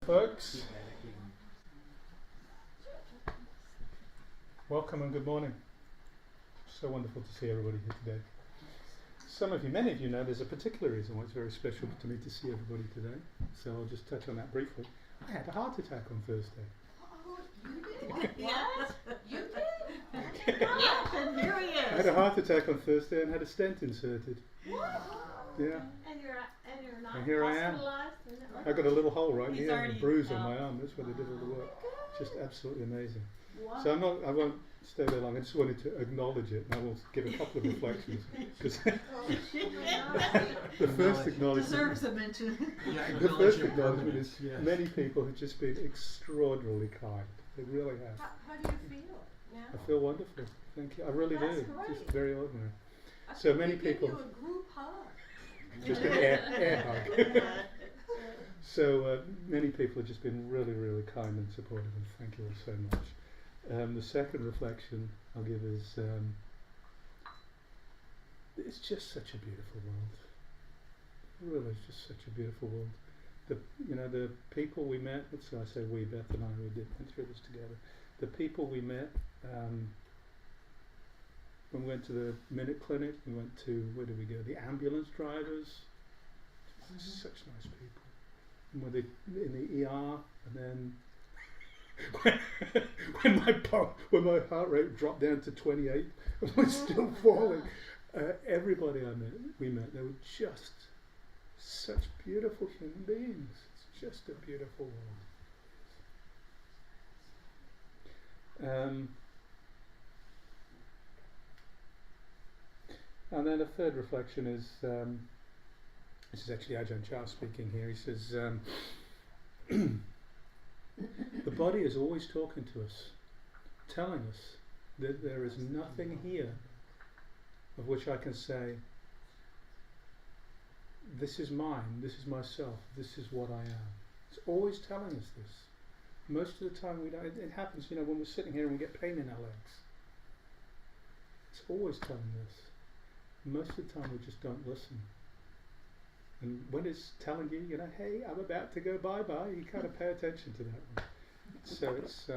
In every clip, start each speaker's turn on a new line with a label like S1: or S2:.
S1: Folks, welcome and good morning. So wonderful to see everybody here today. Many of you know there's a particular reason why it's very special to me to see everybody today. So I'll just touch on that briefly. I had a heart attack on Thursday.
S2: Oh, you did? What? You did? Yes, and here he is.
S1: I had a heart attack on Thursday and had a stent inserted.
S2: What?
S1: Yeah.
S2: And you're not
S1: And here I am.
S2: hospitalized?
S1: I got a little hole right
S2: He's
S1: here and a
S2: already
S1: bruise on
S2: out.
S1: my arm. That's where they did all the work. Just absolutely amazing.
S2: Wow.
S1: So I won't stay there long. I just wanted to acknowledge it, and I will give a couple of reflections. The first acknowledgement
S2: deserves a mention.
S1: The first acknowledgement is many people have just been extraordinarily kind. They really have.
S2: How do you feel now?
S1: I feel wonderful. Thank you. I really
S2: That's
S1: do.
S2: great.
S1: Just very ordinary.
S2: I
S1: So
S2: think
S1: many
S2: we give
S1: people.
S2: you a group hug.
S1: Just an air hug. So many people have just been really, really kind and supportive, and thank you all so much. The second reflection I'll give is it's just such a beautiful world. It really is just such a beautiful world. The people we met, so I say we, Beth and I, went through this together. The people we met when we went to the Minute Clinic, we went to, where did we go? The ambulance drivers. Such nice people. And when they in the ER, and then when my heart rate dropped down to 28 and was still falling, everybody we met, they were just such beautiful human beings. It's just a beautiful world. And then a third reflection is, this is actually Ajahn Chah speaking here. He says, the body is always talking to us, telling us that there is nothing here of which I can say, this is mine, this is myself, this is what I am. It's always telling us this. Most of the time we don't. It happens, when we're sitting here and we get pain in our legs. It's always telling us. Most of the time we just don't listen. And when it's telling you, hey, I'm about to go bye-bye, you kind of pay attention to that one. So it's,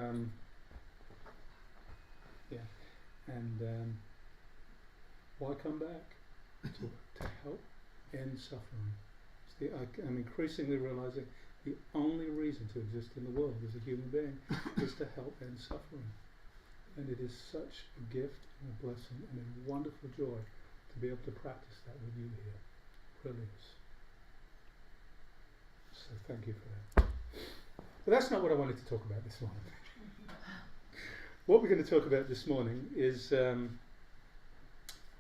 S1: and why come back? To help end suffering. I'm increasingly realizing the only reason to exist in the world as a human being is to help end suffering. And it is such a gift and a blessing and a wonderful joy to be able to practice that with you here. It really is. So thank you for that. But that's not what I wanted to talk about this morning. What we're going to talk about this morning is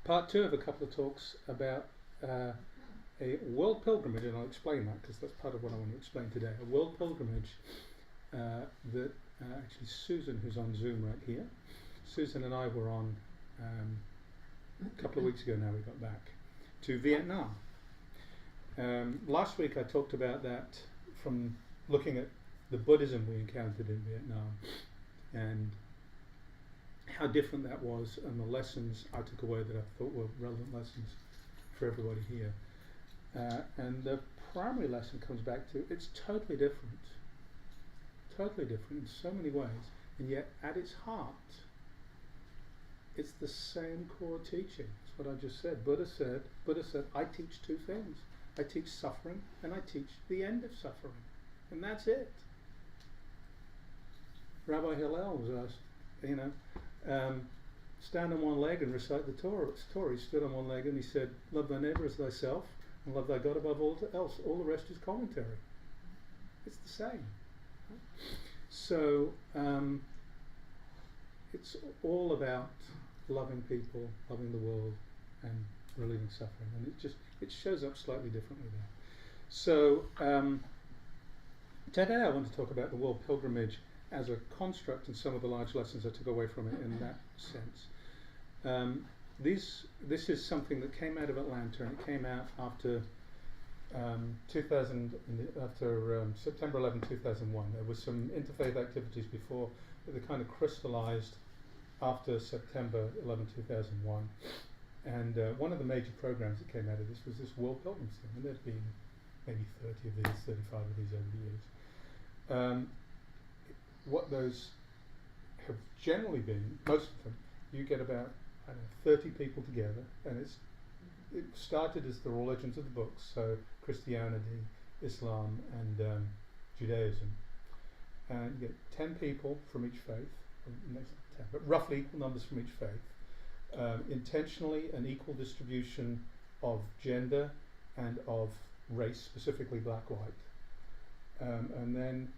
S1: part 2 of a couple of talks about a world pilgrimage, and I'll explain that because that's part of what I want to explain today. A world pilgrimage that actually Susan, who's on Zoom right here, Susan and I were on a couple of weeks ago now, we got back to Vietnam. Last week I talked about that from looking at the Buddhism we encountered in Vietnam and how different that was, and the lessons I took away that I thought were relevant lessons for everybody here. And the primary lesson comes back to it's totally different in so many ways, and yet at its heart it's the same core teaching. That's what I just said. Buddha said, I teach two things. I teach suffering and I teach the end of suffering. And that's it. Rabbi Hillel was asked, stand on one leg and recite the Torah. He stood on one leg and he said, love thy neighbour as thyself and love thy God above all else. All the rest is commentary. It's the same. So it's all about loving people, loving the world, and relieving suffering. And it shows up slightly differently there. So today I want to talk about the world pilgrimage as a construct and some of the large lessons I took away from it in that sense. This is something that came out of Atlanta, and it came out after September 11, 2001. There was some interfaith activities before, but they kind of crystallized after September 11, 2001. And one of the major programs that came out of this was this World Pilgrimage thing, and there's been maybe 30 of these, 35 of these over the years. Um, what those have generally been, most of them, you get about 30 people together, and it started as the religions of the books, so Christianity, Islam, and Judaism. And you get 10 people from each faith, next 10, but roughly equal numbers from each faith. Intentionally an equal distribution of gender and of race, specifically black-white. And then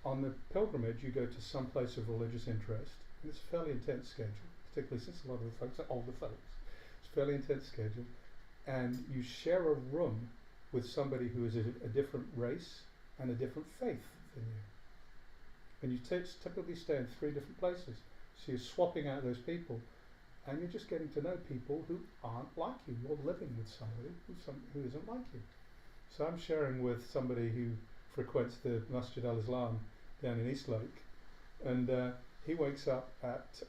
S1: on the pilgrimage, you go to some place of religious interest, and it's a fairly intense schedule, particularly since a lot of the folks are older folks. It's a fairly intense schedule, and you share a room with somebody who is a different race and a different faith than you. And you typically stay in 3 different places. So you're swapping out those people, and you're just getting to know people who aren't like you. You're living with somebody who isn't like you. So I'm sharing with somebody who frequents the Masjid al-Islam down in Eastlake, and he wakes up at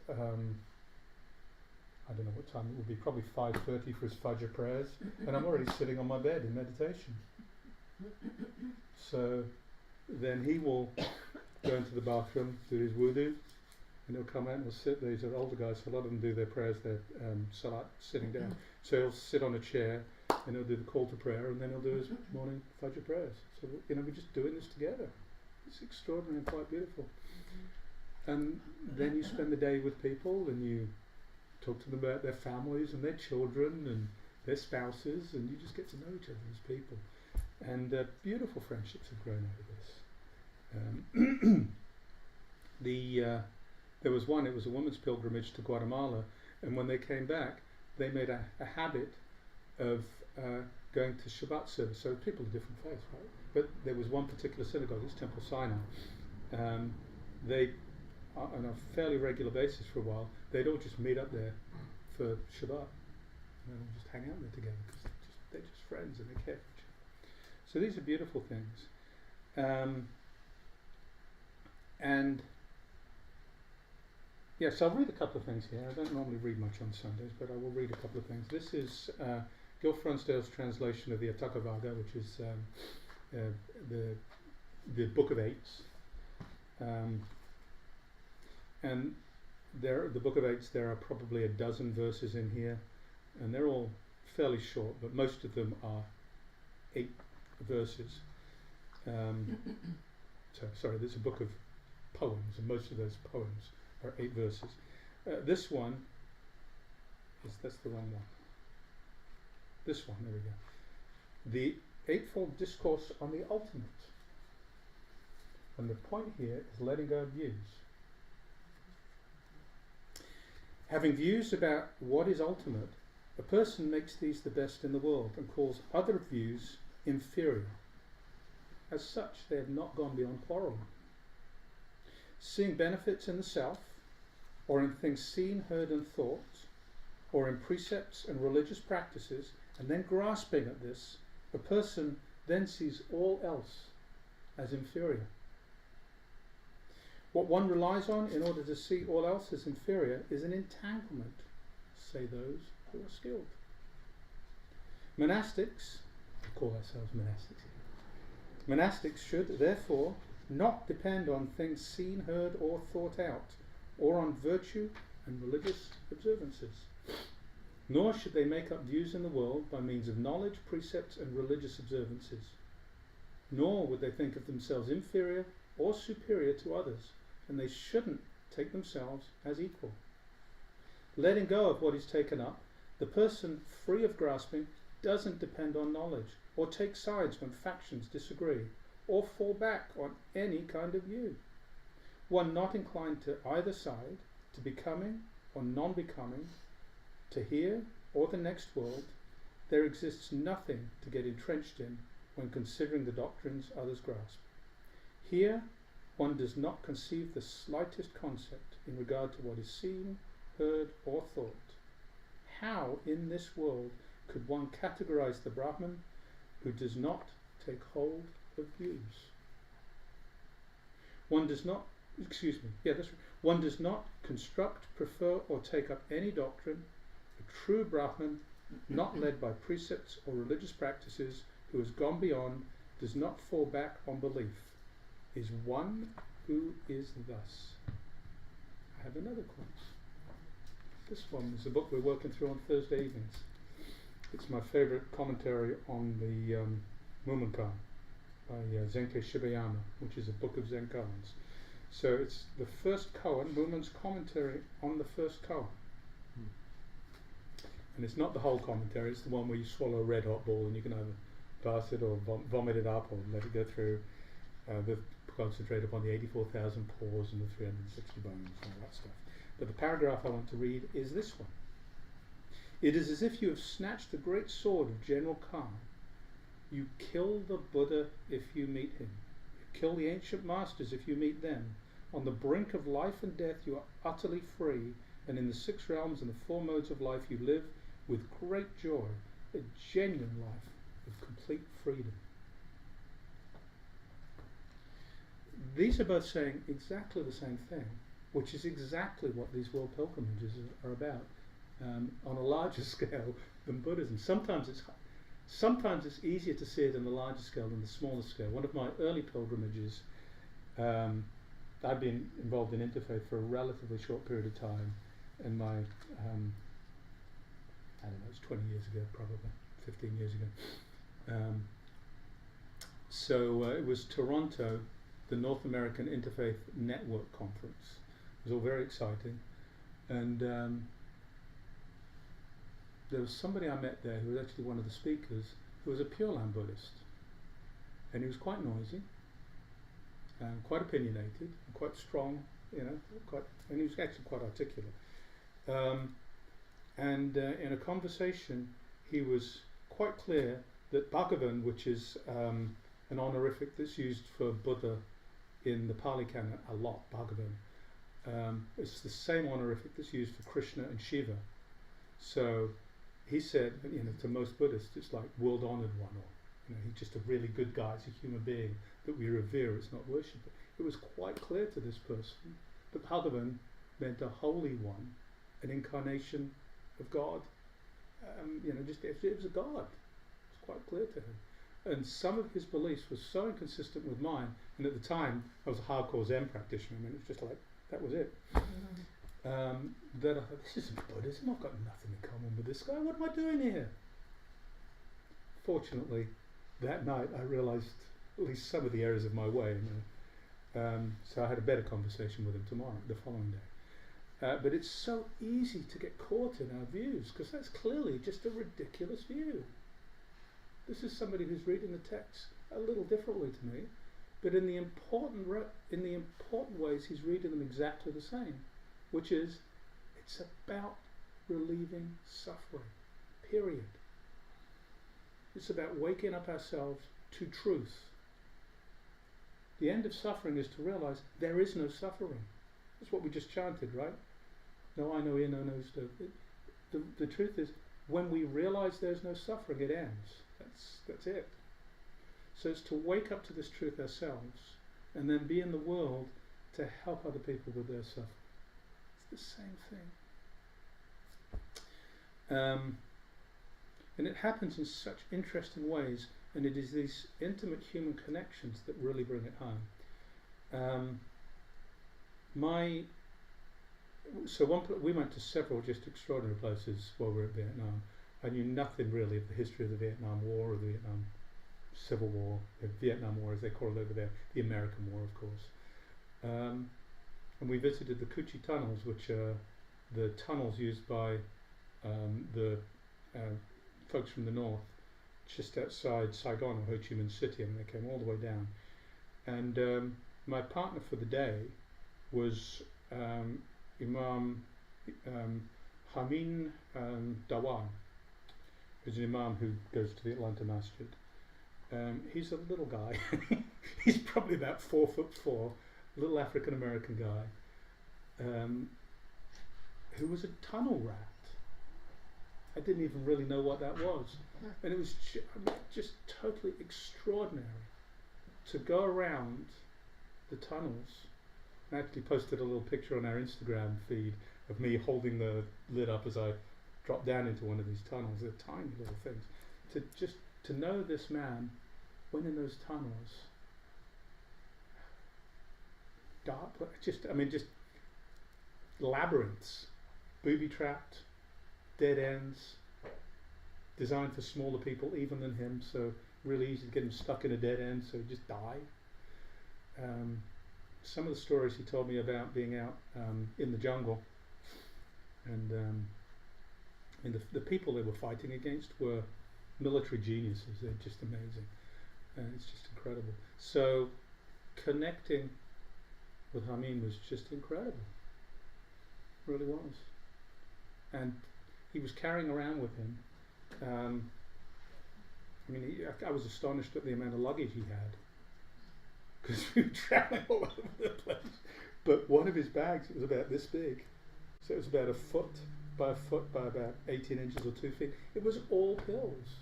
S1: I don't know what time it will be, probably 5:30 for his Fajr prayers, and I'm already sitting on my bed in meditation. So then he will go into the bathroom, do his wudu, and he'll come out and he'll sit there. These are older guys, so a lot of them do their prayers, their salat, sitting down. So he'll sit on a chair and he'll do the call to prayer, and then he'll do his morning Fajr prayers. So we're just doing this together. It's extraordinary and quite beautiful. And then you spend the day with people, and you talk to them about their families and their children and their spouses, and you just get to know each other as people. And beautiful friendships have grown out of this. There was one, it was a woman's pilgrimage to Guatemala, and when they came back, they made a habit of going to Shabbat service. So people of different faiths, right? But there was one particular synagogue, it's Temple Sinai. They, on a fairly regular basis for a while, they'd all just meet up there for Shabbat, and they'd all just hang out there together, because they're just friends and they care for each other. So these are beautiful things. And yes, I'll read a couple of things here. I don't normally read much on Sundays, but I will read a couple of things. This is Gil Fronsdale's translation of the Atthakavagga, which is the Book of Eights. And the Book of Eights, there are probably a dozen verses in here, and they're all fairly short, but most of them are 8 verses. Sorry, there's a book of poems, and most of those poems are 8 verses. This one that's the wrong one. This one, there we go. The Eightfold Discourse on the Ultimate. And the point here is letting go of views. Having views about what is ultimate, a person makes these the best in the world and calls other views inferior. As such, they have not gone beyond quarreling. Seeing benefits in the self, or in things seen, heard and thought, or in precepts and religious practices, and then grasping at this, a person then sees all else as inferior. What one relies on in order to see all else as inferior is an entanglement, say those who are skilled. Monastics, we call ourselves monastics here. Monastics should, therefore, not depend on things seen, heard, or thought out, or on virtue and religious observances. Nor should they make up views in the world by means of knowledge, precepts, and religious observances. Nor would they think of themselves inferior or superior to others, and they shouldn't take themselves as equal. Letting go of what is taken up, the person free of grasping doesn't depend on knowledge, or take sides when factions disagree, or fall back on any kind of view. One not inclined to either side, to becoming or non-becoming, to here or the next world, there exists nothing to get entrenched in when considering the doctrines others grasp. Here, one does not conceive the slightest concept in regard to what is seen, heard, or thought. How in this world could one categorize the Brahman who does not take hold of views? One does not construct, prefer, or take up any doctrine. A true Brahman, not led by precepts or religious practices, who has gone beyond, does not fall back on belief. is one who is thus. I have another quote. This one is a book we're working through on Thursday evenings. It's my favourite commentary on the Mumonkan by Zenke Shibayama, which is a book of Zen koans. So it's the first koan, Mumon's commentary on the first koan. And it's not the whole commentary, it's the one where you swallow a red hot ball and you can either pass it or vomit it up or let it go through. The concentrate upon the 84,000 pores and the 360 bones and all that stuff. But the paragraph I want to read is this one. It is as if you have snatched the great sword of General Khan. You kill the Buddha if you meet him. You kill the ancient masters if you meet them. On the brink of life and death you are utterly free, and in the 6 realms and the 4 modes of life you live with great joy, a genuine life of complete freedom. These are both saying exactly the same thing, which is exactly what these world pilgrimages are about, on a larger scale than Buddhism. Sometimes it's easier to see it on the larger scale than the smaller scale. One of my early pilgrimages, I'd been involved in interfaith for a relatively short period of time, and my, I don't know, it's 20 years ago probably, 15 years ago. So it was Toronto, the North American Interfaith Network Conference. It was all very exciting, and there was somebody I met there who was actually one of the speakers who was a Pure Land Buddhist, and he was quite noisy, and quite opinionated, and quite strong, and he was actually quite articulate. In a conversation, he was quite clear that Bhagavan, which is an honorific that's used for Buddha in the Pali Canon a lot, Bhagavan, it's the same honorific that's used for Krishna and Shiva. So he said, to most Buddhists, it's like world honored one, or he's just a really good guy, he's a human being that we revere, it's not worship. It was quite clear to this person that Bhagavan meant a holy one, an incarnation of God. It was a God. It's quite clear to him. And some of his beliefs were so inconsistent with mine, and at the time I was a hardcore Zen practitioner, it was just like, that was it. That I thought, this isn't Buddhism, I've got nothing in common with this guy, what am I doing here? Fortunately, that night I realised at least some of the errors of my way, so I had a better conversation with him the following day. But it's so easy to get caught in our views, because that's clearly just a ridiculous view. This is somebody who's reading the text a little differently to me, but in the important ways he's reading them exactly the same, which is it's about relieving suffering, period. It's about waking up ourselves to truth. The end of suffering is to realize there is no suffering. That's what we just chanted, right? No I, no ear, no nose. The truth is, when we realize there's no suffering, it ends. That's it. So it's to wake up to this truth ourselves and then be in the world to help other people with their suffering. It's the same thing. And it happens in such interesting ways, and it is these intimate human connections that really bring it home. We went to several just extraordinary places while we were in Vietnam. I knew nothing really of the history of the Vietnam War or the Vietnam Civil War, the Vietnam War as they call it over there, the American War, of course. And we visited the Cu Chi tunnels, which are the tunnels used by the folks from the north, just outside Saigon or Ho Chi Minh City, and they came all the way down. And my partner for the day was Imam Hamin Dawan, who's an imam who goes to the Atlanta Masjid. He's a little guy. He's probably about 4'4", little African American guy, who was a tunnel rat. I didn't even really know what that was, and it was just totally extraordinary to go around the tunnels. I actually posted a little picture on our Instagram feed of me holding the lid up as I dropped down into one of these tunnels. They're tiny little things. To know this man went in those tunnels dark, just labyrinths, booby-trapped, dead ends, designed for smaller people even than him, so really easy to get him stuck in a dead end, so he'd just die. Some of the stories he told me about being out in the jungle, and the people they were fighting against were military geniuses. They're just amazing, and it's just incredible. So connecting with Hamin was just incredible, really was. And he was carrying around with him, I was astonished at the amount of luggage he had, because we were traveling all over the place. But one of his bags, it was about this big, so it was about a foot by about 18 inches or 2 feet. It was all pills.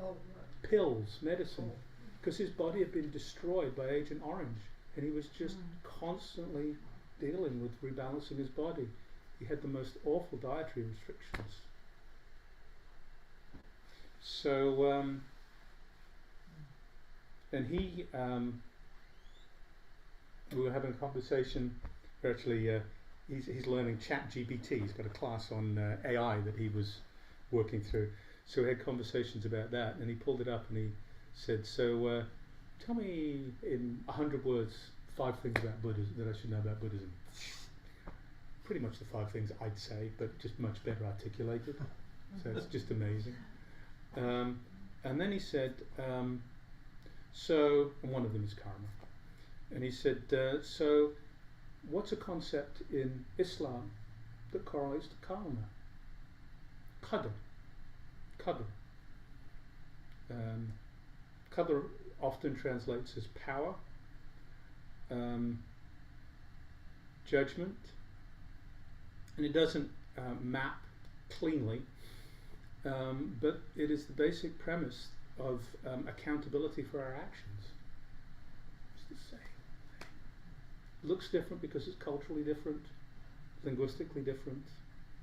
S2: Oh,
S1: Pills, medicine, because his body had been destroyed by Agent Orange, and he was just constantly dealing with rebalancing his body. He had the most awful dietary restrictions. So, and he, we were having a conversation. Actually, he's learning ChatGPT. He's got a class on AI that he was working through. So we had conversations about that, and he pulled it up and he said, "So, tell me in 100 words 5 things about Buddhism that I should know about Buddhism." Pretty much the 5 things I'd say, but just much better articulated. So it's just amazing. And then he said, so, and one of them is karma. And he said, so what's a concept in Islam that correlates to karma? Qadr. Qadr. Qadr often translates as power, judgment, and it doesn't map cleanly, but it is the basic premise of accountability for our actions. It's the same thing. Looks different because it's culturally different, linguistically different,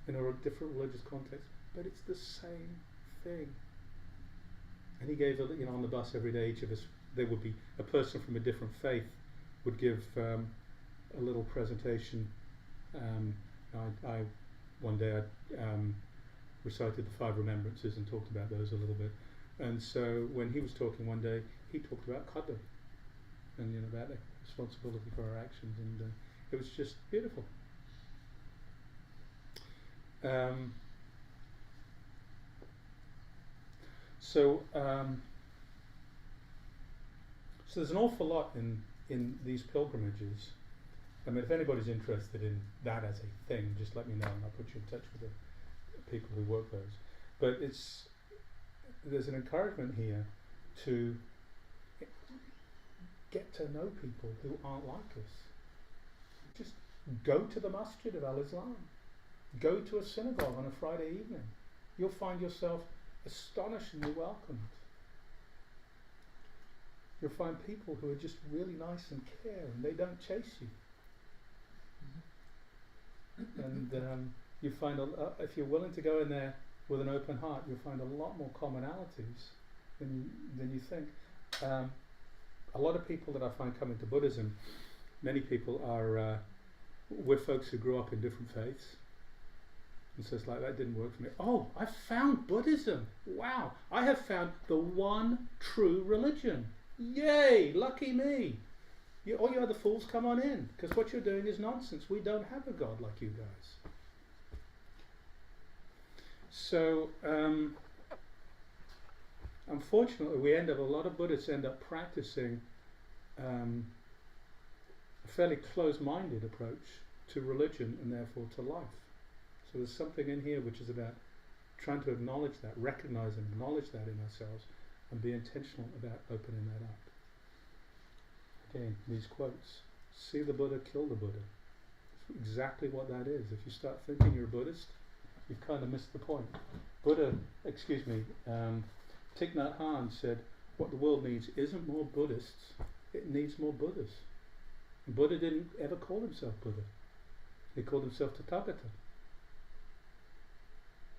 S1: in a different religious context, but it's the same thing. And he gave, on the bus every day, each of us, there would be a person from a different faith would give a little presentation. One day I recited the 5 remembrances and talked about those a little bit. And so when he was talking one day, he talked about qadr and about the responsibility for our actions, and it was just beautiful. So there's an awful lot in these pilgrimages. I mean, if anybody's interested in that as a thing, just let me know and I'll put you in touch with the people who work those. But there's an encouragement here to get to know people who aren't like us. Just go to the Masjid of Al-Islam. Go to a synagogue on a Friday evening. You'll find yourself astonishingly welcomed. You'll find people who are just really nice and care, and they don't chase you. And you find, if you're willing to go in there with an open heart, you'll find a lot more commonalities than you think. A lot of people that I find coming to Buddhism, many people are, we're folks who grew up in different faiths. And so it's like, that didn't work for me. Oh, I found Buddhism. Wow, I have found the one true religion. Yay, lucky me. All you other fools, come on in, because what you're doing is nonsense. We don't have a God like you guys. So, unfortunately, a lot of Buddhists end up practicing a fairly close-minded approach to religion and therefore to life. So there's something in here which is about trying to acknowledge that, recognize and acknowledge that in ourselves, and be intentional about opening that up. Again, these quotes: see the Buddha, kill the Buddha. It's exactly what that is. If you start thinking you're a Buddhist, you've kind of missed the point. Thich Nhat Hanh said, what the world needs isn't more Buddhists, it needs more Buddhas. And Buddha didn't ever call himself Buddha. He called himself Tathagata,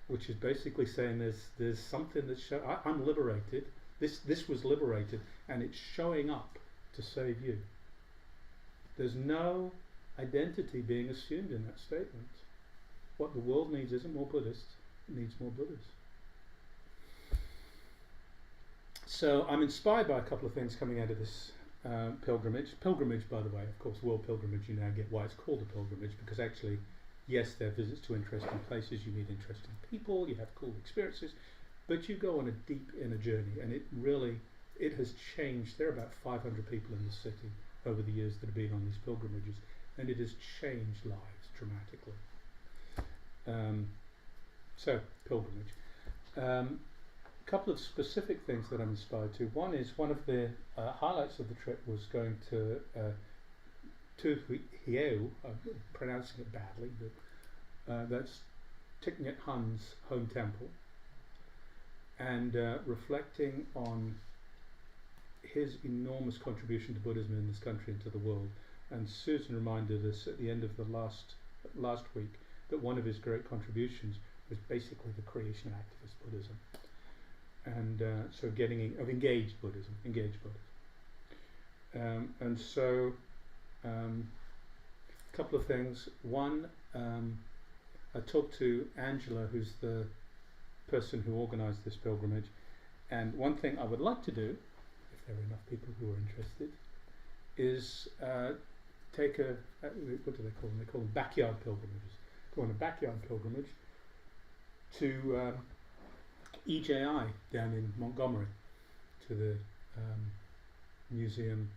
S1: which is basically saying there's something that's I'm liberated. This was liberated, and it's showing up to save you. There's no identity being assumed in that statement. What the world needs isn't more Buddhists, it needs more Buddhas. So I'm inspired by a couple of things coming out of this pilgrimage. Pilgrimage, by the way, of course, world pilgrimage, you now get why it's called a pilgrimage, because actually, yes, there are visits to interesting places, you meet interesting people, you have cool experiences, but you go on a deep inner journey, and it has changed. There are about 500 people in the city over the years that have been on these pilgrimages, and it has changed lives dramatically. So, pilgrimage. A couple of specific things that I'm inspired to. One is, one of the highlights of the trip was going to Hieu, I'm pronouncing it badly, but that's Thich Nhat Hanh's home temple, and reflecting on his enormous contribution to Buddhism in this country and to the world. And Susan reminded us at the end of the last week that one of his great contributions was basically the creation of activist Buddhism, and so engaged Buddhism. And so a couple of things. One, I talked to Angela, who's the person who organised this pilgrimage, and one thing I would like to do, if there are enough people who are interested, is take what do they call them? They call them backyard pilgrimages. Go on a backyard pilgrimage to EJI down in Montgomery, to the museum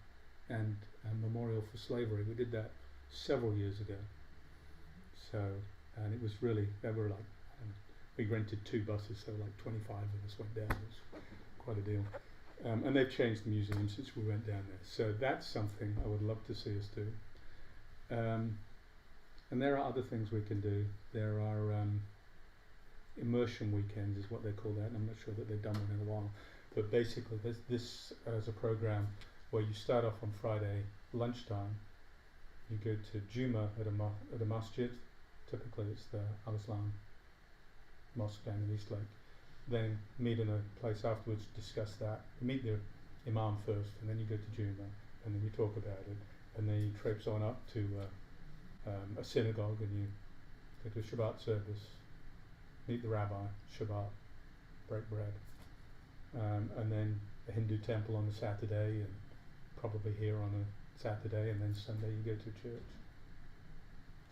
S1: and memorial for slavery. We did that several years ago. So, and it was really, there were like, we rented 2 buses, so like 25 of us went down. It was quite a deal. And they've changed the museum since we went down there. So that's something I would love to see us do. And there are other things we can do. There are immersion weekends is what they call that, and I'm not sure that they've done one in a while. But basically there's this as a program where you start off on Friday lunchtime, you go to Juma at a masjid, typically it's the Al-Islam mosque down in East Lake, then meet in a place afterwards, discuss that, you meet the Imam first, and then you go to Juma, and then you talk about it, and then you traipse on up to a synagogue, and you go to a Shabbat service, meet the rabbi, Shabbat, break bread, and then a Hindu temple on a Saturday, and probably here on a Saturday, and then Sunday you go to church.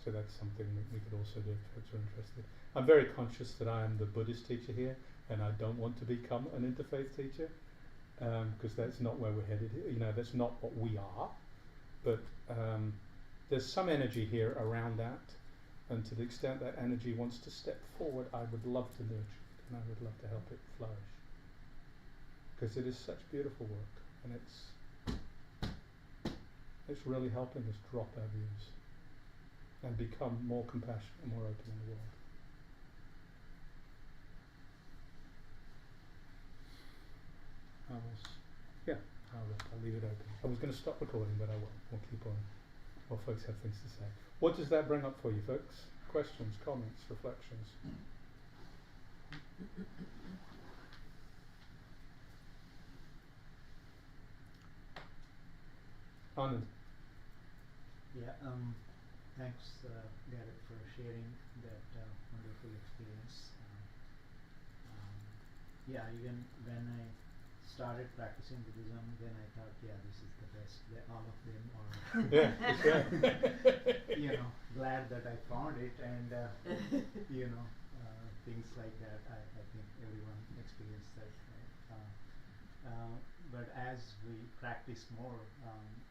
S1: So that's something that we could also do if folks are interested. I'm very conscious that I am the Buddhist teacher here, and I don't want to become an interfaith teacher, because that's not where we're headed. You know, that's not what we are. But there's some energy here around that, and to the extent that energy wants to step forward, I would love to nurture it, and I would love to help it flourish, because it is such beautiful work, and it's really helping us drop our views and become more compassionate and more open in the world. I'll leave it open. I was going to stop recording, but I won't. We'll keep on while folks have things to say. What does that bring up for you, folks? Questions, comments, reflections? Anand.
S3: Yeah, thanks Gareth for sharing that wonderful experience. Yeah, even when I started practicing Buddhism, then I thought, yeah, this is the best. All of them are,
S1: Yeah, that's right.
S3: you know, glad that I found it, and you know, things like that. I think everyone experienced that. Right? But as we practice more,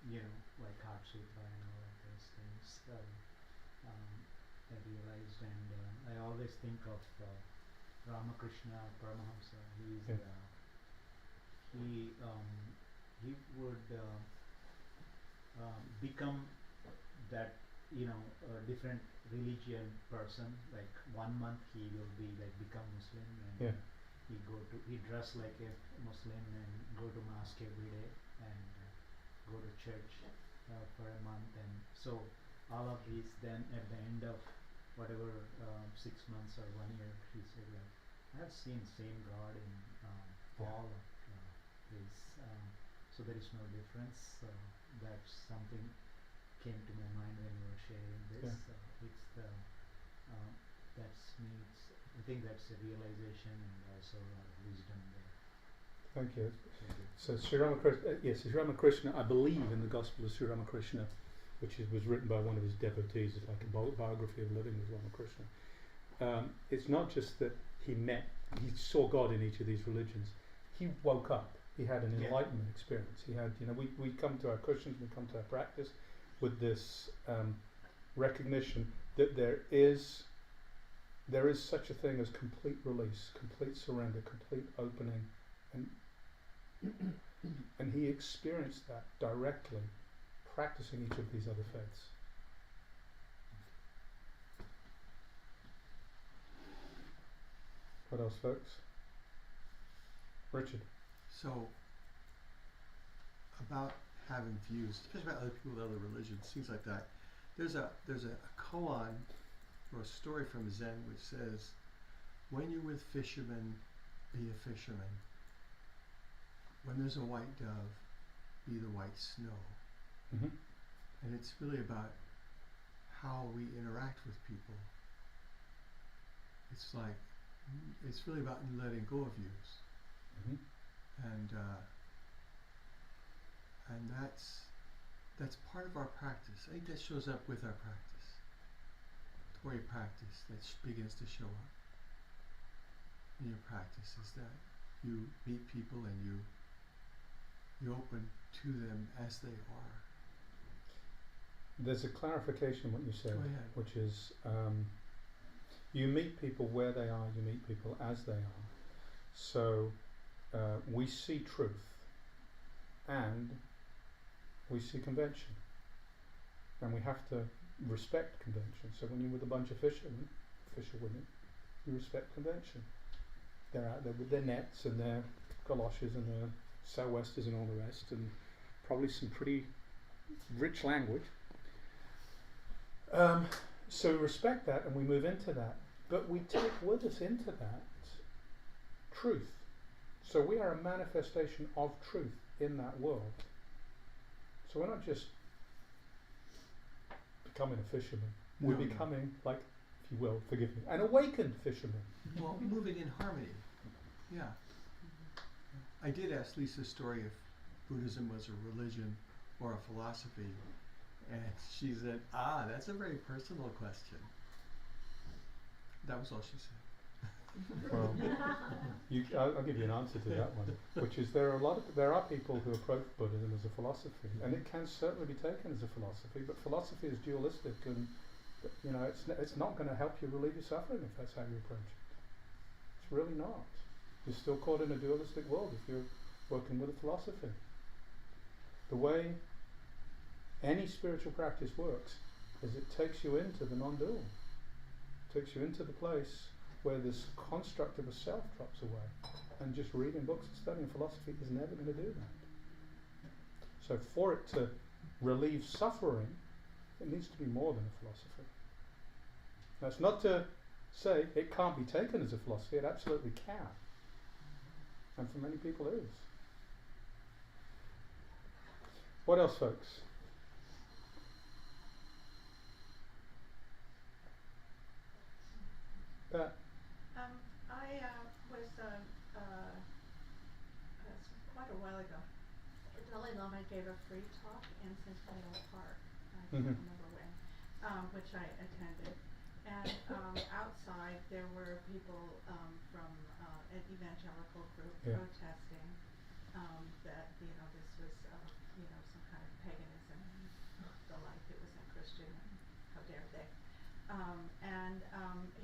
S3: you know, like Heart Sutra and all of those things, I realized, and I always think of Ramakrishna Paramahamsa. He would become that, you know, a different religion person. Like 1 month he will be like become Muslim, and he dress like a Muslim and go to mosque every day and go to church for a month, and so all of these. Then at the end of whatever 6 months or 1 year, he said, like, I have seen same God in all of this, so there is no difference. So that's something came to my mind when you were sharing this.
S1: Yeah.
S3: It's the I think that's a realization and also a lot of wisdom there.
S1: Thank you.
S3: Thank you.
S1: So Sri Ramakrishna, yes, Sri Ramakrishna, I believe in the Gospel of Sri Ramakrishna, which was written by one of his devotees. It's like a biography of living with Ramakrishna. It's not just that he saw God in each of these religions. He woke up. He had an enlightenment experience. He had, we come to our Christians, we come to our practice with this recognition that there is such a thing as complete release, complete surrender, complete opening, and he experienced that directly, practicing each of these other faiths. What else, folks? Richard.
S4: So, about having views, especially about other people with other religions, things like that. There's a koan or a story from Zen which says, "When you're with fishermen, be a fisherman. When there's a white dove, be the white snow."
S1: Mm-hmm.
S4: And it's really about how we interact with people. It's really about letting go of views.
S1: Mm-hmm.
S4: And that's part of our practice. I think that shows up with our practice. The way you practice, that begins to show up in your practice, is that you meet people and you open to them as they are.
S1: There's a clarification in what you said,
S4: Go ahead.
S1: which is you meet people where they are, you meet people as they are. So we see truth and we see convention, and we have to respect convention. So when you're with a bunch of fisherwomen, you respect convention. They're out there with their nets and their galoshes and their sou'westers and all the rest, and probably some pretty rich language. So we respect that and we move into that, but we take with us into that truth. So we are a manifestation of truth in that world. So we're not just becoming a fisherman. We're becoming, like, if you will, forgive me, an awakened fisherman.
S4: Well, moving in harmony. Yeah. I did ask Lisa a story if Buddhism was a religion or a philosophy, and she said, that's a very personal question. That was all she said.
S1: Well, I'll give you an answer to that one, which is there are people who approach Buddhism as a philosophy, and it can certainly be taken as a philosophy, but philosophy is dualistic, and it's not going to help you relieve your suffering if that's how you approach it. It's really not. You're still caught in a dualistic world if you're working with a philosophy. The way any spiritual practice works is it takes you into the non-dual. It takes you into the place where this construct of a self drops away, and just reading books and studying philosophy is never going to do that. So for it to relieve suffering, it needs to be more than a philosophy. That's not to say it can't be taken as a philosophy. It absolutely can, and for many people it is. What else, folks? Pat?
S2: I was quite a while ago. The Dalai Lama gave a free talk in Centennial Park. I can't remember when, which I attended. And outside there were people from an evangelical group protesting that this was some kind of paganism and the like. It wasn't Christian. And how dare they?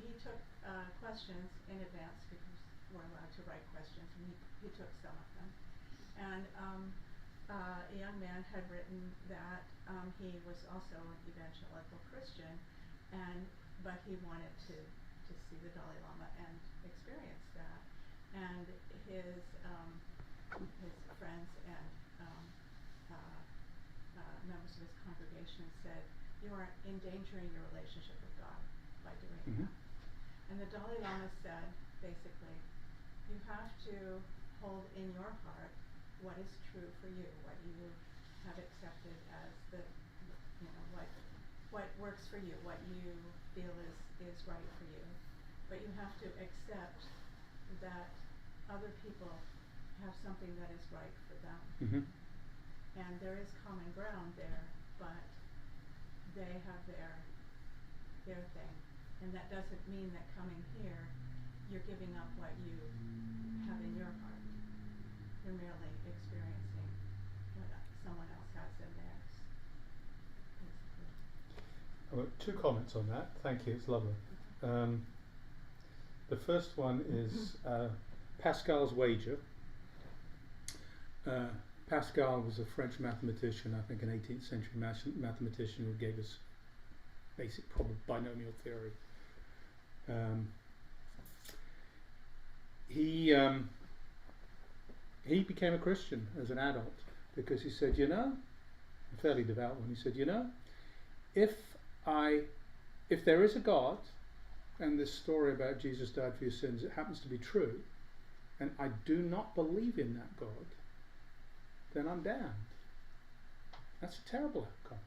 S2: He took questions in advance because we're allowed to write questions, and he took some of them. And a young man had written that he was also an evangelical Christian, but he wanted to see the Dalai Lama and experience that. And his friends and members of his congregation said, "You are endangering your relationship with God by doing that." And the Dalai Lama said, basically, you have to hold in your heart what is true for you, what you have accepted as what what works for you, what you feel is right for you. But you have to accept that other people have something that is right for them.
S1: Mm-hmm.
S2: And there is common ground there, but they have their thing. And that doesn't mean that coming here, you're giving up what you have in your heart. You're merely experiencing what someone else has in theirs. Basically.
S1: I've got 2 comments on that. Thank you, it's lovely. The first one is Pascal's wager. Pascal was a French mathematician, I think an 18th century mathematician who gave us basic binomial theory. He became a Christian as an adult because he said, you know, a fairly devout one, he said, you know, if there is a God and this story about Jesus died for your sins, it happens to be true, and I do not believe in that God, then I'm damned. That's a terrible outcome.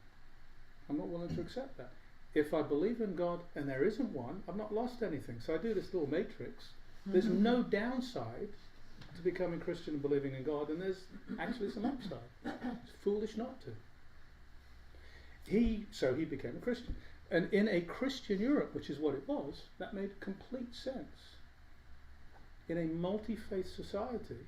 S1: I'm not willing to accept that. If I believe in God and there isn't one, I've not lost anything. So I do this little matrix. There's no downside to becoming Christian and believing in God, and there's actually some upside. It's foolish not to. So he became a Christian. And in a Christian Europe, which is what it was, that made complete sense. In a multi-faith society,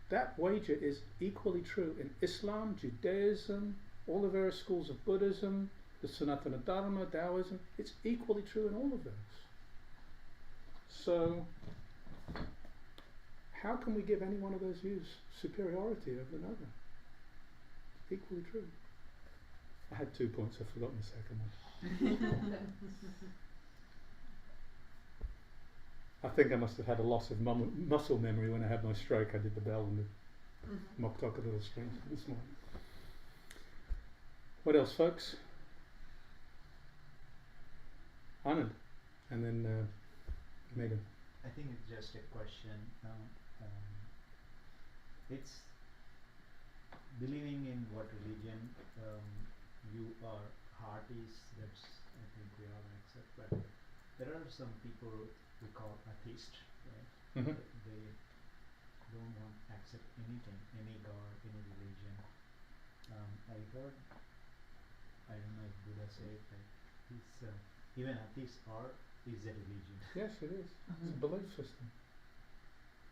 S1: that wager is equally true in Islam, Judaism, all the various schools of Buddhism, the Sanatana Dharma, Taoism. It's equally true in all of those. So, how can we give any one of those views superiority over another? Equally true. I had 2 points, I've forgotten the second one. I think I must have had a loss of muscle memory when I had my stroke. I did the bell and the mock talk a little strange this morning. What else, folks? Anand, and then Megan.
S3: I think it's just a question. It's believing in what religion your heart is. That's, I think, we all accept. But there are some people we call atheists, right?
S1: Mm-hmm.
S3: They don't want to accept anything, any God, any religion. I heard, I don't know if Buddha said that even atheists is a religion.
S1: Yes, it is. It's a belief system.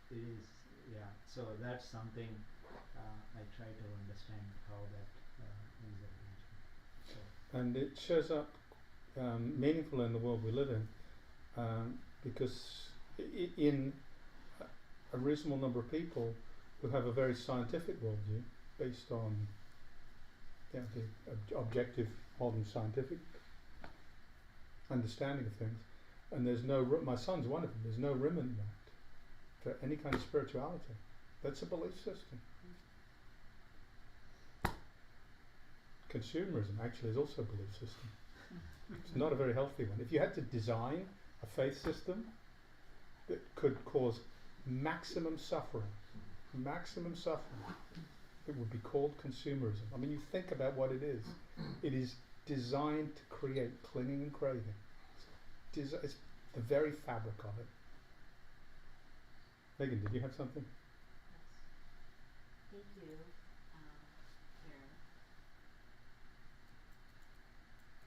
S3: It is, yeah. So that's something I try to understand how that is a religion. So
S1: And it shows up meaningful in the world we live in, because in a reasonable number of people who have a very scientific worldview based on the objective modern scientific understanding of things, and there's no my son's one of them. There's no room in that for any kind of spirituality. That's a belief system. Consumerism actually is also a belief system. It's not a very healthy one. If you had to design a faith system that could cause maximum suffering, it would be called consumerism. I mean, you think about what it is. It is designed to create clinging and craving. It's the very fabric of it. Megan, did you have something?
S5: Thank you, Gareth.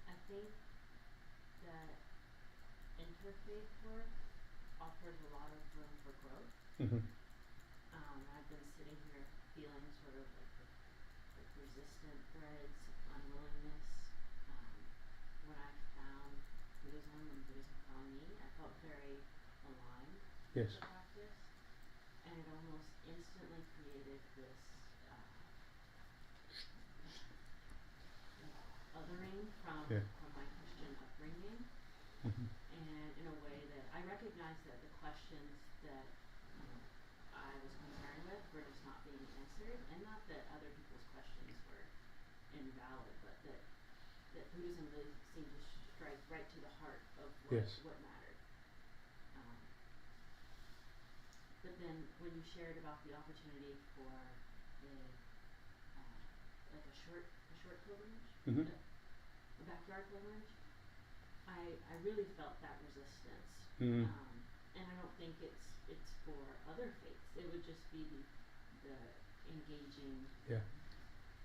S5: I think that interfaith work offers a lot of room for growth.
S1: Mm-hmm.
S5: I've been sitting here feeling sort of like resistant threads, unwillingness. When I found Buddhism and Buddhism found me, I felt very aligned
S1: Yes.
S5: with the practice, and it almost instantly created this othering from my Christian upbringing,
S1: Mm-hmm.
S5: and in a way that I recognized that the questions that I was concerned with were just not being answered, and not that other people's questions were invalid, but that Buddhism really seemed to strike right to the heart of what mattered. But then when you shared about the opportunity for a short pilgrimage,
S1: Mhm.
S5: a backyard pilgrimage, I really felt that resistance.
S1: Mm.
S5: And I don't think it's for other faiths. It would just be the engaging
S1: Yeah.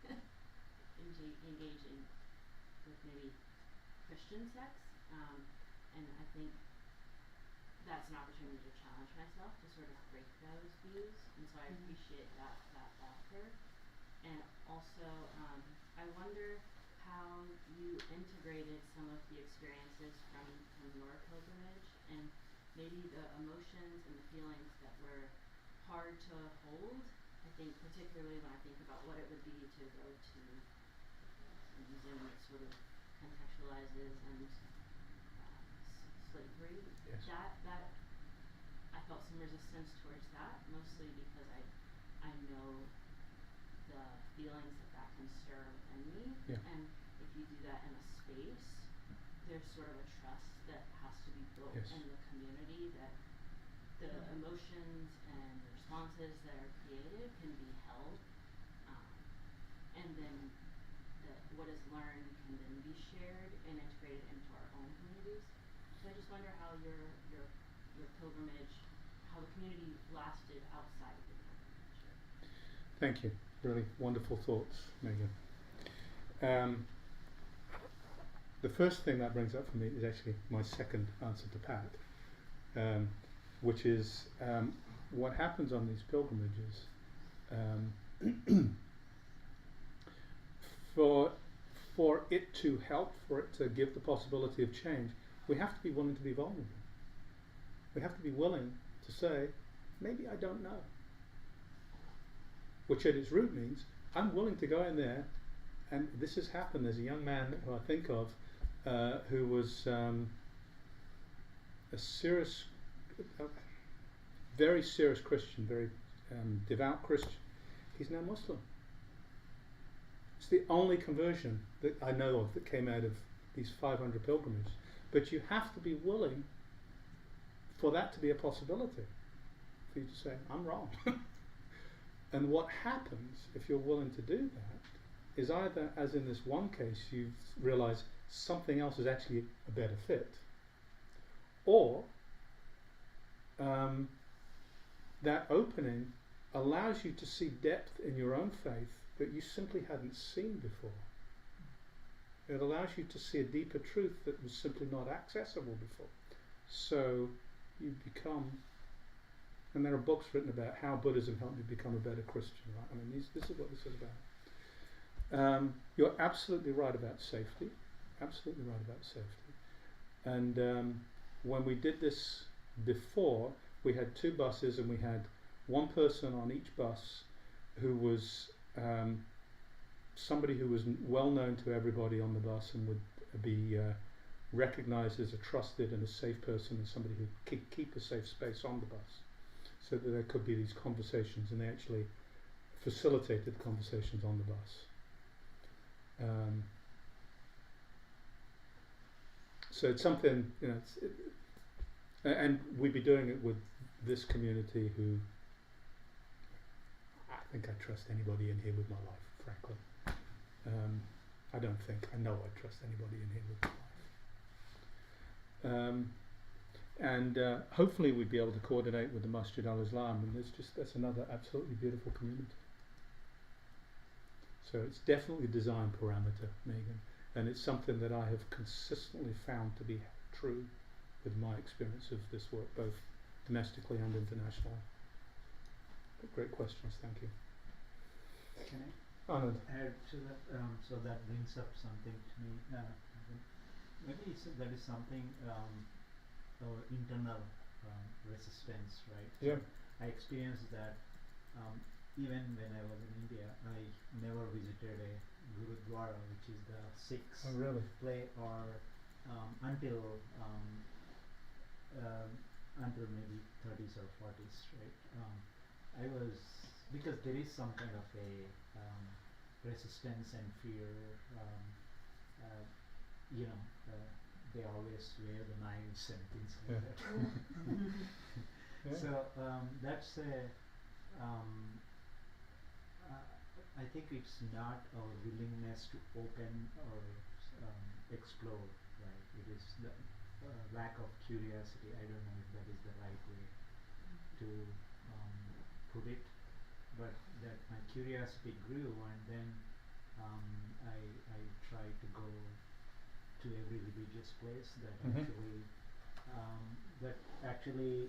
S5: engaging with maybe Christian sects. And I think that's an opportunity to challenge myself to sort of break those views, and so I appreciate that offer. And also, I wonder how you integrated some of the experiences from your pilgrimage, and maybe the emotions and the feelings that were hard to hold. I think particularly when I think about what it would be to go to a museum that sort of contextualizes and slavery.
S1: Yes.
S5: That I felt some resistance towards that, mostly because I know the feelings that can stir within me.
S1: Yeah.
S5: And if you do that in a space, there's sort of a trust that has to be built
S1: Yes.
S5: in the community, that the emotions and responses that are created can be held, and then what is learned can then be shared and integrated into our own communities. So I just wonder how your pilgrimage, how the community lasted outside of the pilgrimage.
S1: Thank you. Really wonderful thoughts, Megan. The first thing that brings up for me is actually my second answer to Pat, which is what happens on these pilgrimages. For it to help, for it to give the possibility of change, we have to be willing to be vulnerable. We have to be willing to say, maybe I don't know. Which at its root means, I'm willing to go in there, and this has happened. There's a young man who I think of who was a very serious Christian, very devout Christian. He's now Muslim. It's the only conversion that I know of that came out of these 500 pilgrimages. But you have to be willing for that to be a possibility, for you to say, I'm wrong. And what happens if you're willing to do that is either, as in this one case, you realize something else is actually a better fit, or that opening allows you to see depth in your own faith that you simply hadn't seen before. It allows you to see a deeper truth that was simply not accessible before. So you become, and there are books written about how Buddhism helped me become a better Christian, right? I mean, this is what this is about. You're absolutely right about safety. Absolutely right about safety. And when we did this before, we had 2 buses, and we had one person on each bus who was somebody who was well known to everybody on the bus and would be recognized as a trusted and a safe person, and somebody who could keep a safe space on the bus, so that there could be these conversations, and they actually facilitated conversations on the bus. So it's something, you know, and we'd be doing it with this community who, I think I trust anybody in here with my life, frankly. I don't think, I know I trust anybody in here with my life. And hopefully we'd be able to coordinate with the Masjid al-Islam, and that's another absolutely beautiful community. So it's definitely a design parameter, Megan, and it's something that I have consistently found to be true with my experience of this work, both domestically and internationally. But great questions, thank you.
S3: Can I
S1: Anand.
S3: add to that? So that brings up something to me. Maybe that is something internal resistance, right?
S1: Yeah.
S3: I experienced that even when I was in India. I never visited a Gurudwara, which is the Sikhs play, or until maybe 30s or 40s, right? I was, because there is some kind of a resistance and fear. They always wear the knives and things like that.
S1: Yeah.
S3: So that's a I think it's not our willingness to open or explore, right? It is the lack of curiosity. I don't know if that is the right way to put it, but that my curiosity grew, and then I tried to go to every religious place that actually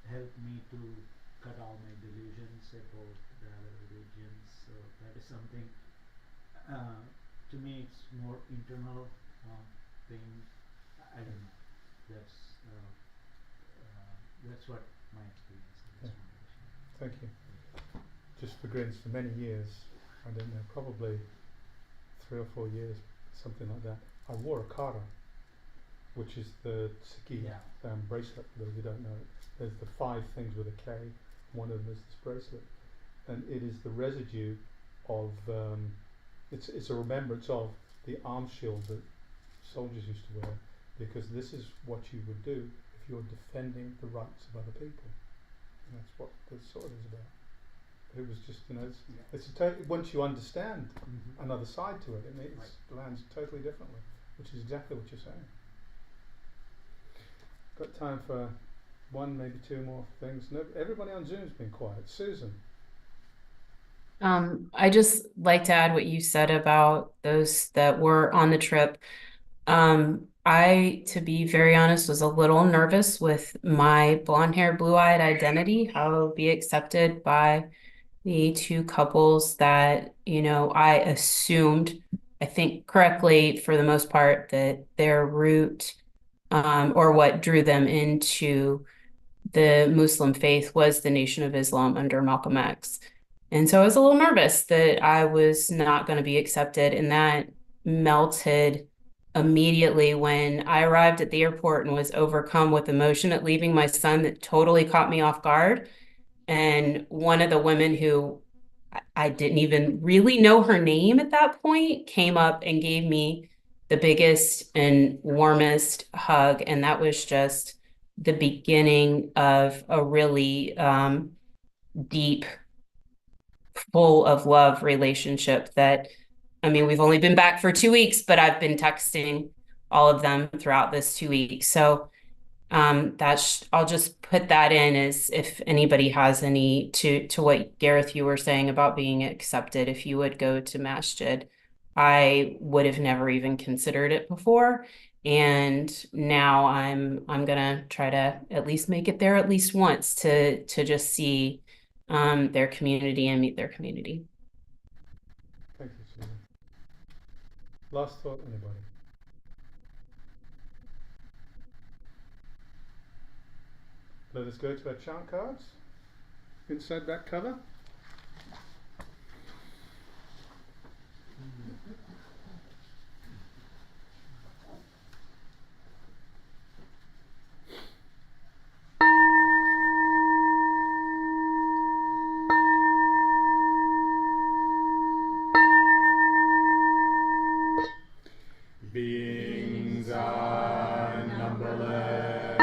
S3: helped me to cut all my delusions about the other religions. So that is something, to me it's more internal thing. I don't know. That's what my experience is.
S1: Thank you. Just for grins, for many years, I don't know, probably 3 or 4 years, something like that, I wore a kara, which is the Sikhi bracelet, for those who don't know it. There's the 5 things with a K, one of them is this bracelet. And it is the residue of, it's a remembrance of the arm shield that soldiers used to wear, because this is what you would do if you're defending the rights of other people. And that's what the sword is about. It was just, it's once you understand another side to it, it lands totally differently, which is exactly what you're saying. Got time for 1, maybe 2 more things. No, everybody on Zoom's been quiet. Susan.
S6: I just like to add what you said about those that were on the trip. I, to be very honest, was a little nervous with my blonde-haired, blue-eyed identity, how it would be accepted by the 2 couples that, I assumed, I think correctly for the most part, that their root, or what drew them into the Muslim faith was the Nation of Islam under Malcolm X. And so I was a little nervous that I was not going to be accepted, and that melted immediately when I arrived at the airport and was overcome with emotion at leaving my son. That totally caught me off guard. And one of the women, who I didn't even really know her name at that point, came up and gave me the biggest and warmest hug. And that was just the beginning of a really deep, full of love relationship that, we've only been back for 2 weeks, but I've been texting all of them throughout this 2 weeks. So I'll just put that in as if anybody has any to what Gareth, you were saying about being accepted. If you would go to masjid, I would have never even considered it before. And now I'm gonna try to at least make it there at least once to just see their community and meet their community.
S1: Thank you, Susan. Last thought, anybody? Let us go to our chant cards inside that cover. Beings are numberless,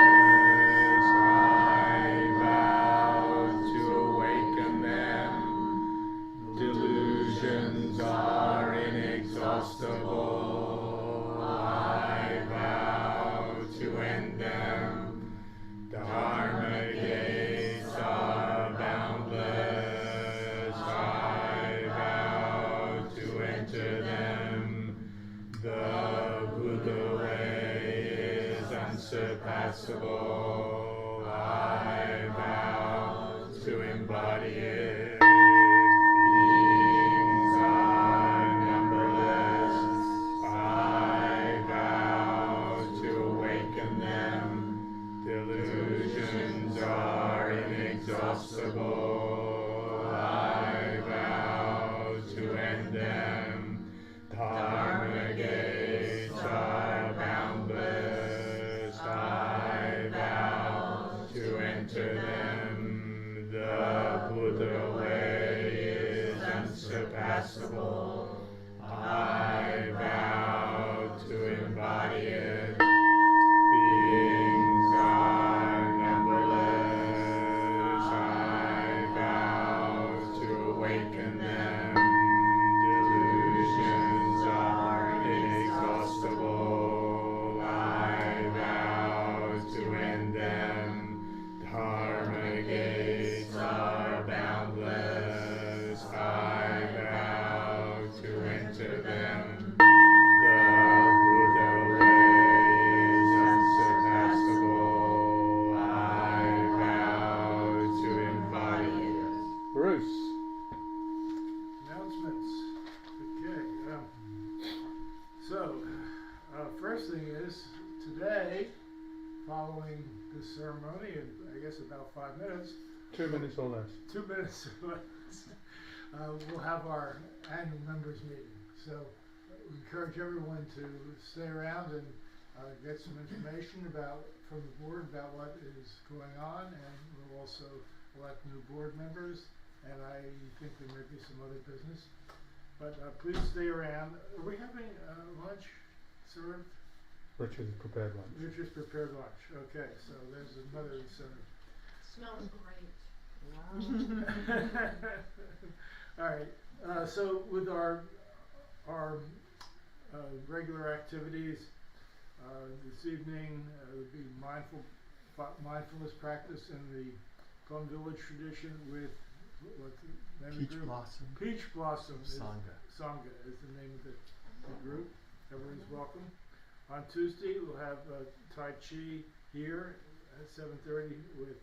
S1: I vow to awaken them. Delusions are inexhaustible, I vow to end them. Dharma gates are boundless, I vow to enter them. The Buddha way is unsurpassable, I vow to embody it. Beings are numberless, I vow to awaken them. Delusions are inexhaustible, I vow to end them. Dharma gates are boundless, I vow to enter them. The Buddha way is unsurpassable, I vow to embody it. Beings are numberless, I vow to awaken them.
S7: to them. The Buddha way is unsurpassable. I vow to embody it.
S1: Bruce.
S8: Announcements. Okay. So, first thing is, today, following this ceremony, in I guess about 5 minutes,
S1: 2 minutes or less.
S8: 2 minutes or less, we'll have our annual members meeting. So, we encourage everyone to stay around and get some information from the board about what is going on, and we'll also elect new board members, and I think there may be some other business. But please stay around. Are we having lunch served?
S1: Richard's prepared lunch.
S8: Richard's prepared lunch. Okay, so there's another incentive.
S2: Smells great.
S8: All right. So with our regular activities this evening, will be mindfulness practice in the Plum Village tradition with what's the name of the
S4: Peach
S8: group?
S4: Blossom
S8: Peach Blossom.
S4: Sangha.
S8: Sangha is the name of the group. Everyone's welcome. On Tuesday, we'll have Tai Chi here at 7:30 with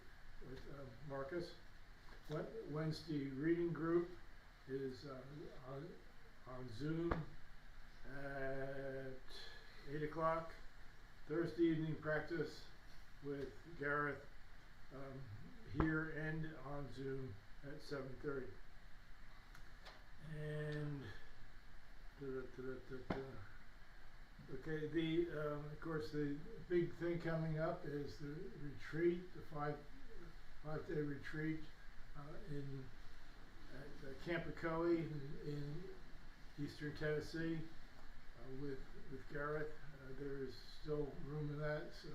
S8: Marcus. Wednesday reading group is on Zoom at 8 o'clock. Thursday evening practice with Gareth here and on Zoom at 7:30. And okay, of course the big thing coming up is the retreat, the five-day retreat at Camp Ecoe in Eastern Tennessee with Gareth. There is still room in that, so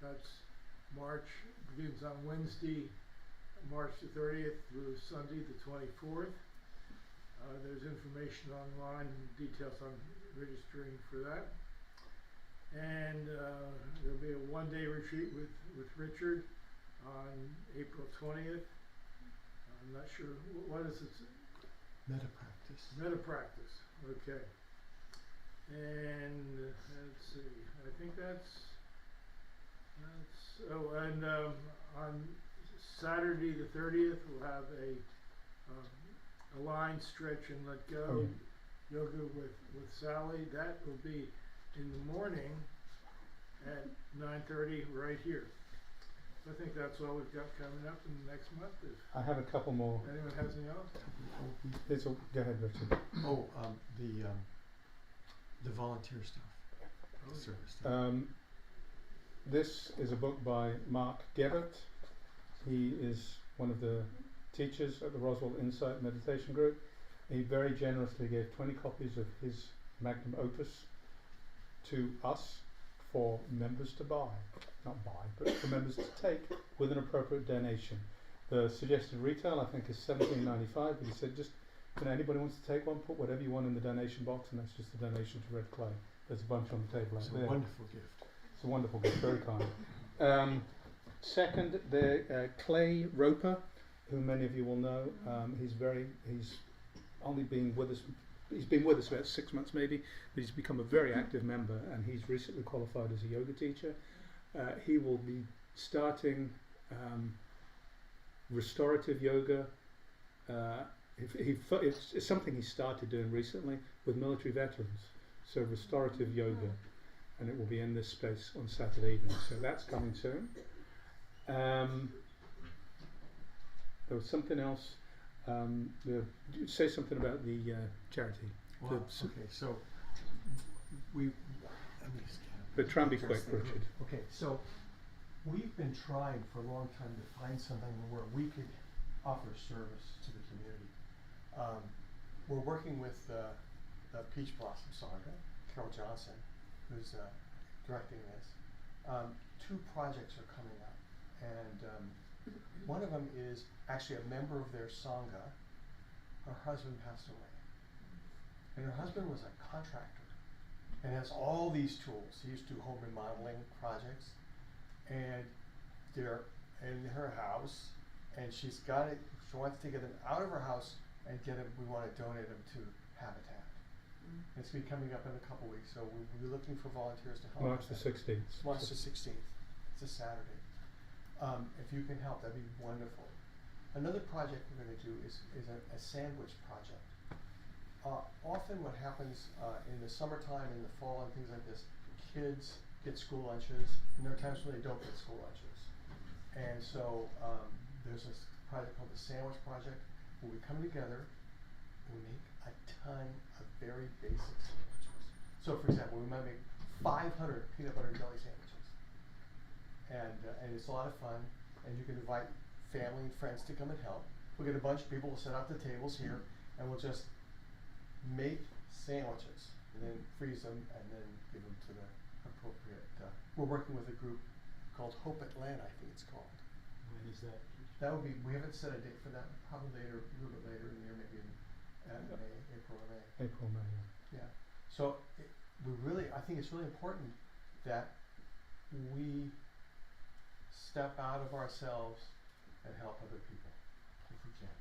S8: that's begins on Wednesday, March the 30th through Sunday the 24th. There's information online and details on registering for that. And there'll be a one-day retreat with Richard on April 20th. I'm not sure, what is it?
S4: Meta practice.
S8: Meta practice, okay. And let's see, I think that's on Saturday the 30th, we'll have a line stretch and let go yoga with Sally. That will be in the morning at 9:30 right here. I think that's all we've got coming up in the next month. If
S1: I have a couple more.
S8: anyone has any else?
S1: Go ahead, Richard.
S4: The volunteer stuff. The service stuff.
S1: This is a book by Mark Gareth. He is one of the teachers at the Roswell Insight Meditation Group. He very generously gave 20 copies of his magnum opus to us for members to buy. Not buy, but for members to take with an appropriate donation. The suggested retail, I think, is $17.95, but he said just, anybody wants to take one, put whatever you want in the donation box, and that's just a donation to Red Clay. There's a bunch on the table out
S4: It's
S1: there.
S4: a wonderful gift.
S1: It's a wonderful gift, very kind. Second, Clay Roper, who many of you will know. He's only been with us. He's been with us about 6 months maybe, but he's become a very active member, and he's recently qualified as a yoga teacher. He will be starting restorative yoga. It's something he started doing recently with military veterans. So restorative yoga, and it will be in this space on Saturday evening. So that's coming soon. There was something else. Say something about the charity.
S4: Well, okay, so
S1: But try and be quick, Richard.
S4: Okay, so we've been trying for a long time to find something where we could offer service to the community. We're working with the Peach Blossom Sangha, Carol Johnson, who's directing this. 2 projects are coming up, and one of them is actually a member of their Sangha. Her husband passed away, and her husband was a contractor and has all these tools. He used to do home remodeling projects, and they're in her house, and she's got it. She wants to get them out of her house and get them. We want to donate them to Habitat. It's gonna be coming up in a couple weeks, so we'll be looking for volunteers to help.
S1: March the
S4: with that.
S1: 16th.
S4: March the 16th. It's a Saturday. If you can help, that'd be wonderful. Another project we're gonna do is a sandwich project. Often what happens in the summertime, in the fall, and things like this, kids get school lunches, and there are times when they don't get school lunches. And so there's this project called the Sandwich Project, where we come together and we make a ton of very basic sandwiches. So for example, we might make 500 peanut butter and jelly sandwiches. And it's a lot of fun, and you can invite family and friends to come and help. We'll get a bunch of people, we'll set out the tables here, and we'll just make sandwiches, and then freeze them, and then give them to the appropriate, we're working with a group called Hope Atlanta, I think it's called.
S3: When is that?
S4: That would be, we haven't set a date for that, probably later, a little bit later in the year, maybe in May, April or May.
S1: April, May.
S4: Yeah. So I think it's really important that we step out of ourselves and help other people, if we can.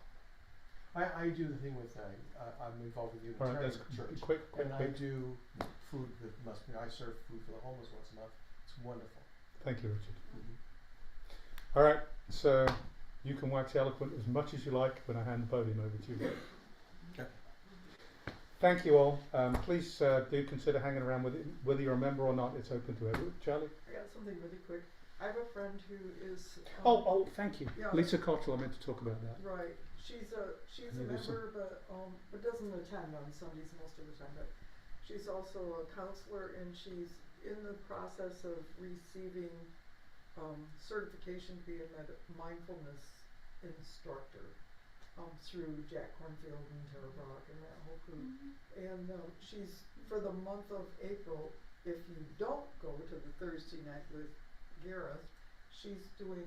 S4: I do the thing with, I'm involved with the
S1: All right,
S4: Unitarian
S1: that's
S4: Church,
S1: quick.
S4: and I do food with I serve food for the homeless once a month. It's wonderful.
S1: Thank you, Richard.
S4: Mm-hmm.
S1: All right, so you can wax eloquent as much as you like when I hand the podium over to you.
S4: Okay.
S1: Thank you all. Please do consider hanging around with it. Whether you're a member or not, it's open to everyone. Charlie?
S9: I got something really quick. I have a friend who is.
S1: Oh, thank you.
S9: Yeah.
S1: Lisa Cottrell, I meant to talk about that.
S9: Right. She's a
S1: Yeah, there's
S9: member, but doesn't attend on Sundays most of the time. But she's also a counselor, and she's in the process of receiving certification to be a mindfulness instructor through Jack Cornfield and Tara Brock and that whole group. And she's, for the month of April, if you don't go to the Thursday night with Gareth, she's doing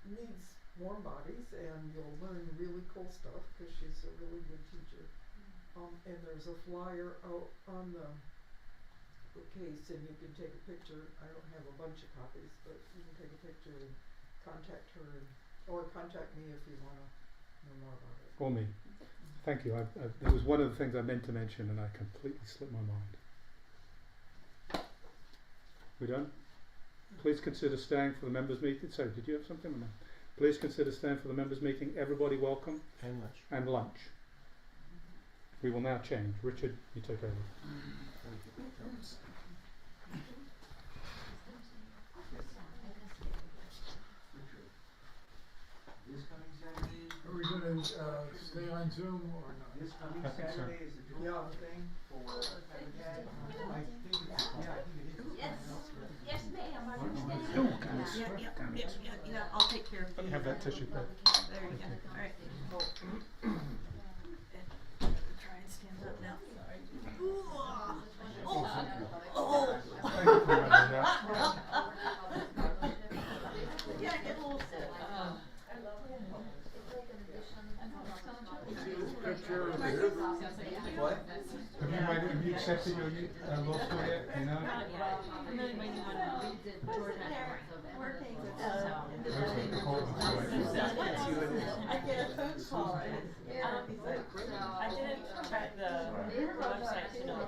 S9: needs warm bodies, and you'll learn really cool stuff because she's a really good teacher. And there's a flyer out on the case, and you can take a picture. I don't have a bunch of copies, but you can take a picture and contact her, or contact me if you want to know more about it.
S1: Or me. Thank you. It was one of the things I meant to mention, and I completely slipped my mind. We done? Please consider staying for the members' meeting. Sorry, did you have something or no? Please consider staying for the members' meeting. Everybody welcome.
S4: And lunch.
S1: And lunch. We will now change. Richard, you take over.
S10: This coming Saturday?
S8: Are we gonna stay on Zoom or not?
S10: This coming
S1: I think so.
S10: Saturday is the
S9: Yeah.
S10: thing for Saturday? I think it's, yeah, I think it is.
S2: Yes, yes ma'am, I understand.
S9: Yeah, I'll take care of
S1: Let me have that tissue paper.
S9: There you go. All right. Try and stand up now. Yeah, get a little sit.
S8: Picture of
S10: What?
S1: Have you accepted your law school yet? You know?
S5: I'm really waiting on George
S2: Working.
S9: I get a phone call. I didn't check the website to know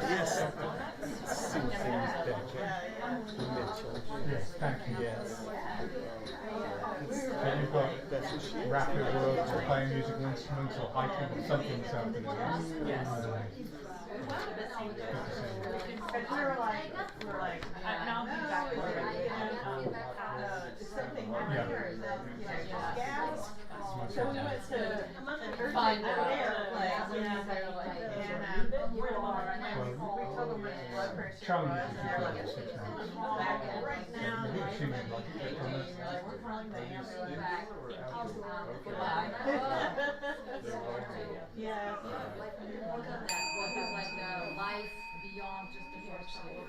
S4: Yes.
S1: Yes, thank you.
S4: Yes.
S1: So you've got rapid works or playing musical instruments or hiking or something this afternoon.
S9: Yes.
S1: Good to see you.
S9: And we're like, and I'll be back for something gas. So we went to find there, we told them what the blood pressure
S1: Charlie
S9: was,
S1: usually
S9: and they're like,
S1: keeps it at 6 months.
S9: right now,
S1: She would like to get on this.
S9: we're calling the ambulance. Yeah.
S11: Life beyond just a short story,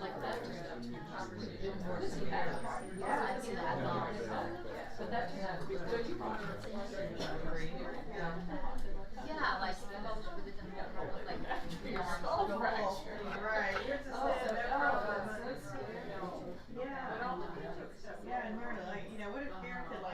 S11: like that conversation. But that's